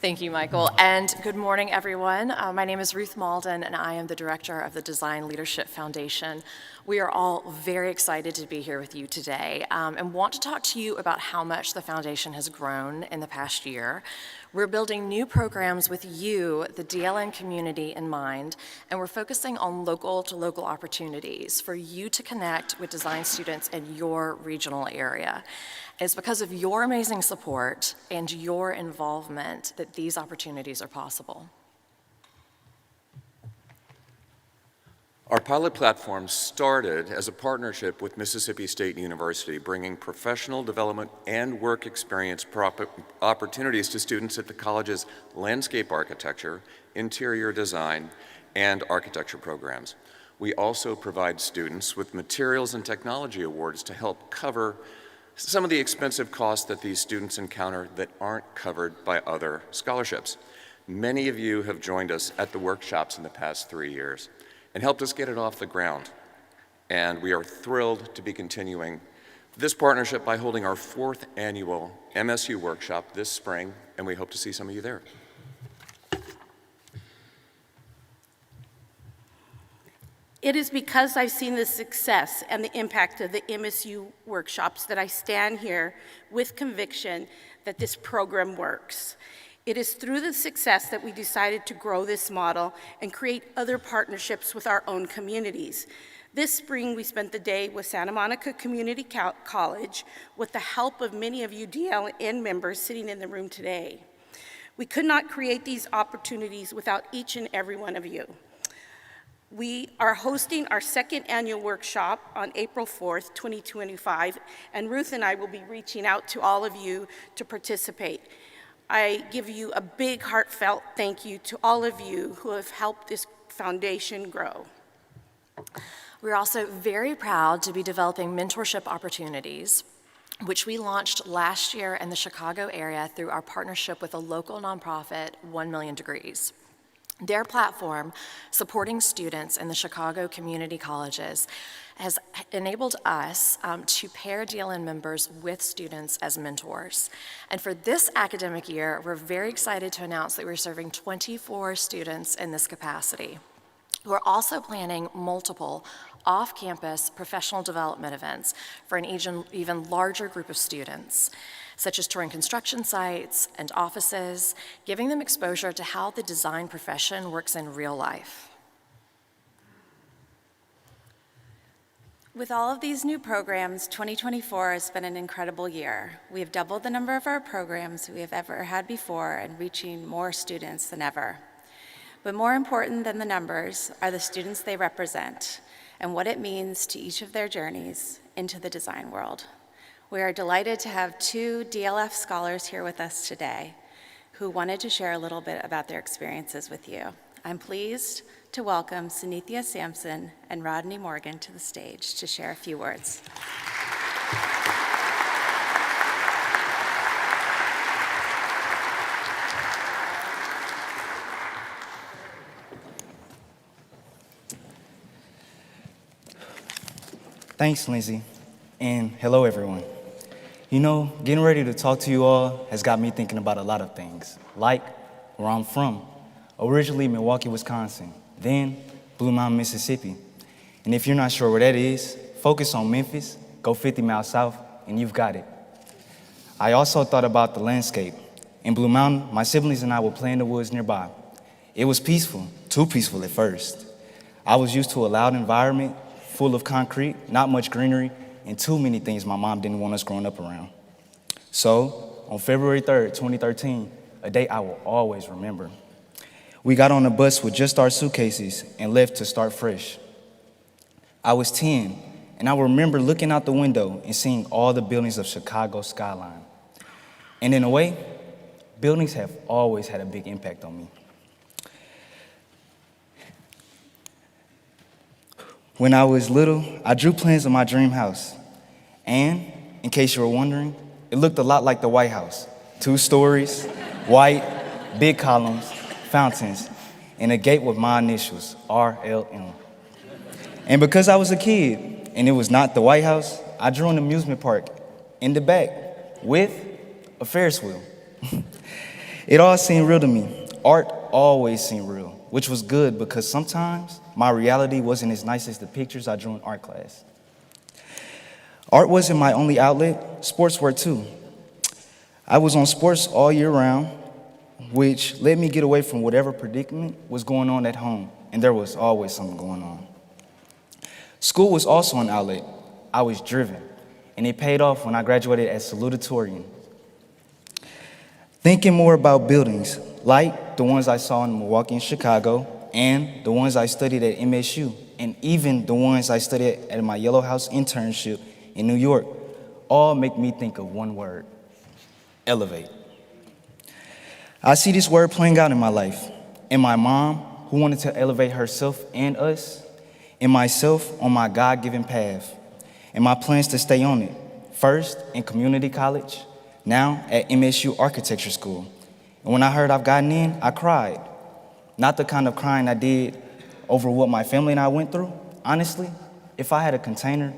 Thank you, Michael, and good morning, everyone. My name is Ruth Mauldin, and I am the director of the Design Leadership Foundation. We are all very excited to be here with you today and want to talk to you about how much the foundation has grown in the past year. We're building new programs with you, the DLN community, in mind, and we're focusing on local-to-local opportunities for you to connect with design students in your regional area. It's because of your amazing support and your involvement that these opportunities are possible. Our pilot platform started as a partnership with Mississippi State University, bringing professional development and work experience opportunities to students at the college's landscape architecture, interior design, and architecture programs. We also provide students with materials and technology awards to help cover some of the expensive costs that these students encounter that aren't covered by other scholarships. Many of you have joined us at the workshops in the past 3 years and helped us get it off the ground. And we are thrilled to be continuing this partnership by holding our 4th annual MSU workshop this spring, and we hope to see some of you there. It is because I've seen the success and the impact of the MSU workshops that I stand here with conviction that this program works. It is through the success that we decided to grow this model and create other partnerships with our own communities. This spring, we spent the day with Santa Monica Community College with the help of many of you DLN members sitting in the room today. We could not create these opportunities without each and every one of you. We are hosting our 2nd annual workshop on April 4th, 2025, and Ruth and I will be reaching out to all of you to participate. I give you a big heartfelt thank you to all of you who have helped this foundation grow. We're also very proud to be developing mentorship opportunities, which we launched last year in the Chicago area through our partnership with a local nonprofit, 1 Million Degrees. Their platform, supporting students in the Chicago community colleges, has enabled us to pair DLN members with students as mentors. And for this academic year, we're very excited to announce that we're serving 24 students in this capacity. We're also planning multiple off-campus professional development events for an even larger group of students, such as touring construction sites and offices, giving them exposure to how the design profession works in real life. With all of these new programs, 2024 has been an incredible year. We have doubled the number of our programs we have ever had before and reaching more students than ever. But more important than the numbers are the students they represent and what it means to each of their journeys into the design world. We are delighted to have 2 DLF scholars here with us today who wanted to share a little bit about their experiences with you. I'm pleased to welcome Sanethia Sampson and Rodney Morgan to the stage to share a few words. Thanks, Lindsay, and hello, everyone. You know, getting ready to talk to you all has got me thinking about a lot of things, like where I'm from. Originally Milwaukee, Wisconsin, then Blue Mountain, Mississippi. And if you're not sure where that is, focus on Memphis, go 50 miles south, and you've got it. I also thought about the landscape. In Blue Mountain, my siblings and I would play in the woods nearby. It was peaceful, too peaceful at first. I was used to a loud environment, full of concrete, not much greenery, and too many things my mom didn't want us growing up around. So, on February 3rd, 2013, a day I will always remember, we got on a bus with just our suitcases and left to start fresh. I was 10, and I remember looking out the window and seeing all the buildings of Chicago's skyline. And in a way, buildings have always had a big impact on me. When I was little, I drew plans of my dream house. And, in case you were wondering, it looked a lot like the White House. 2 stories, white, big columns, fountains, and a gate with my initials, RLM. And because I was a kid, and it was not the White House, I drew an amusement park in the back with a Ferris wheel. It all seemed real to me. Art always seemed real, which was good because sometimes my reality wasn't as nice as the pictures I drew in art class. Art wasn't my only outlet, sports were too. I was on sports all year round, which let me get away from whatever predicament was going on at home, and there was always something going on. School was also an outlet. I was driven, and it paid off when I graduated as salutatorian. Thinking more about buildings, like the ones I saw in Milwaukee and Chicago, and the ones I studied at MSU, and even the ones I studied at my Yellow House internship in New York, all make me think of one word: elevate. I see this word playing out in my life, in my mom, who wanted to elevate herself and us, in myself on my God-given path, and my plans to stay on it, first in community college, now at MSU Architecture School. And when I heard I've gotten in, I cried. Not the kind of crying I did over what my family and I went through. Honestly, if I had a container,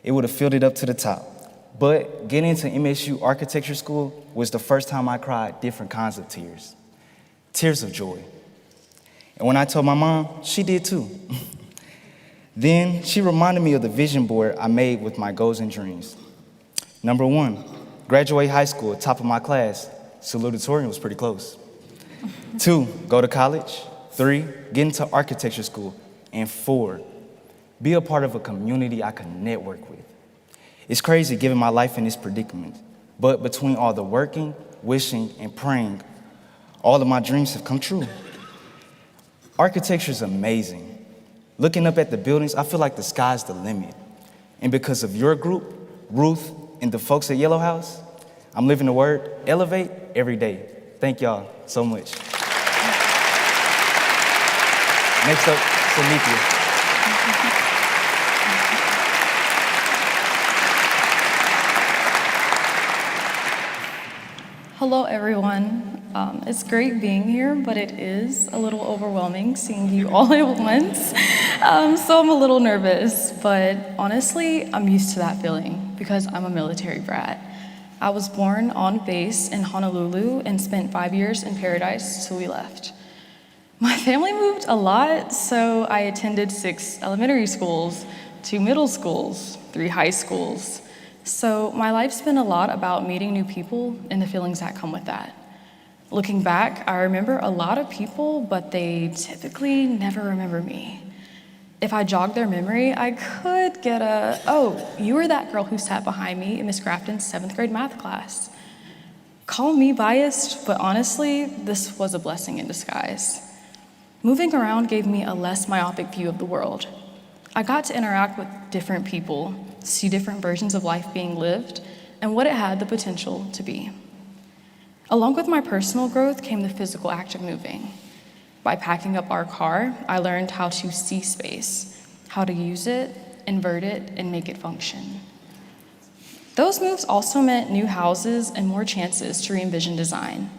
it would have filled it up to the top. But getting into MSU Architecture School was the first time I cried different kinds of tears. Tears of joy. And when I told my mom, she did too. Then she reminded me of the vision board I made with my goals and dreams. Number 1, graduate high school, top of my class. Salutatorian was pretty close. 2, go to college. 3, get into architecture school. And 4, be a part of a community I could network with. It's crazy given my life in this predicament, but between all the working, wishing, and praying, all of my dreams have come true. Architecture is amazing. Looking up at the buildings, I feel like the sky's the limit. And because of your group, Ruth, and the folks at Yellow House, I'm living the word, elevate, every day. Thank y'all so much. Next up, Sanethia. Hello, everyone. It's great being here, but it is a little overwhelming seeing you all at once. So I'm a little nervous, but honestly, I'm used to that feeling because I'm a military brat. I was born on base in Honolulu and spent 5 years in Paradise till we left. My family moved a lot, so I attended 6 elementary schools, 2 middle schools, 3 high schools. So my life's been a lot about meeting new people and the feelings that come with that. Looking back, I remember a lot of people, but they typically never remember me. If I jogged their memory, I could get a, "Oh, you were that girl who sat behind me in Miss Grafton's 7th grade math class." Call me biased, but honestly, this was a blessing in disguise. Moving around gave me a less myopic view of the world. I got to interact with different people, see different versions of life being lived, and what it had the potential to be. Along with my personal growth came the physical act of moving. By packing up our car, I learned how to see space, how to use it, invert it, and make it function. Those moves also meant new houses and more chances to re-envision design.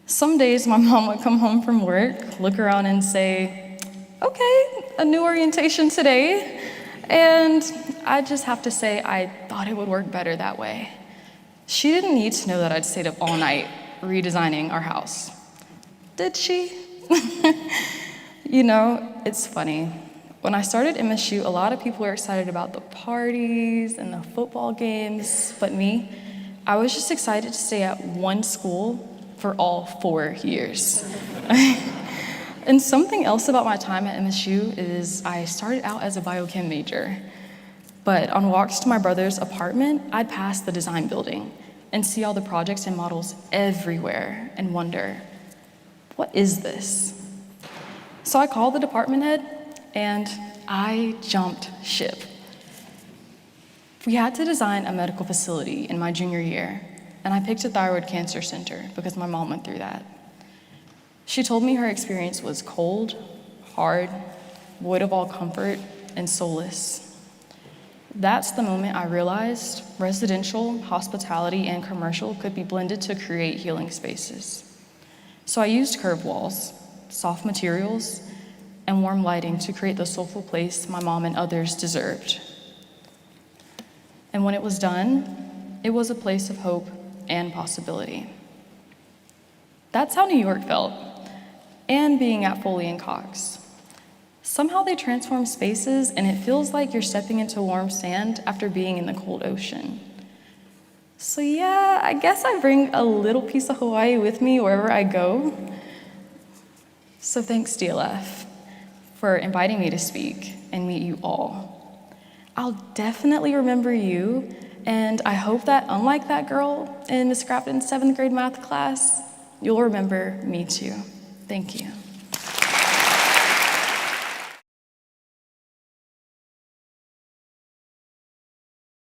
Some days my mom would come home from work, look around and say, "Okay, a new orientation today." And I just have to say, I thought it would work better that way. She didn't need to know that I'd stayed up all night redesigning our house. Did she? You know, it's funny. When I started MSU, a lot of people were excited about the parties and the football games, but me, I was just excited to stay at one school for all 4 years. And something else about my time at MSU is I started out as a biochem major, but on walks to my brother's apartment, I'd pass the design building and see all the projects and models everywhere and wonder, what is this? So I called the department head and I jumped ship. We had to design a medical facility in my junior year, and I picked a thyroid cancer center because my mom went through that. She told me her experience was cold, hard, void of all comfort, and soulless. That's the moment I realized residential, hospitality, and commercial could be blended to create healing spaces. So I used curved walls, soft materials, and warm lighting to create the soulful place my mom and others deserved. And when it was done, it was a place of hope and possibility. That's how New York felt, and being at Foley and Cox. Somehow they transform spaces, and it feels like you're stepping into warm sand after being in the cold ocean. So yeah, I guess I bring a little piece of Hawaii with me wherever I go. So thanks, DLF, for inviting me to speak and meet you all. I'll definitely remember you, and I hope that, unlike that girl in Miss Grafton's 7th grade math class, you'll remember me too. Thank you.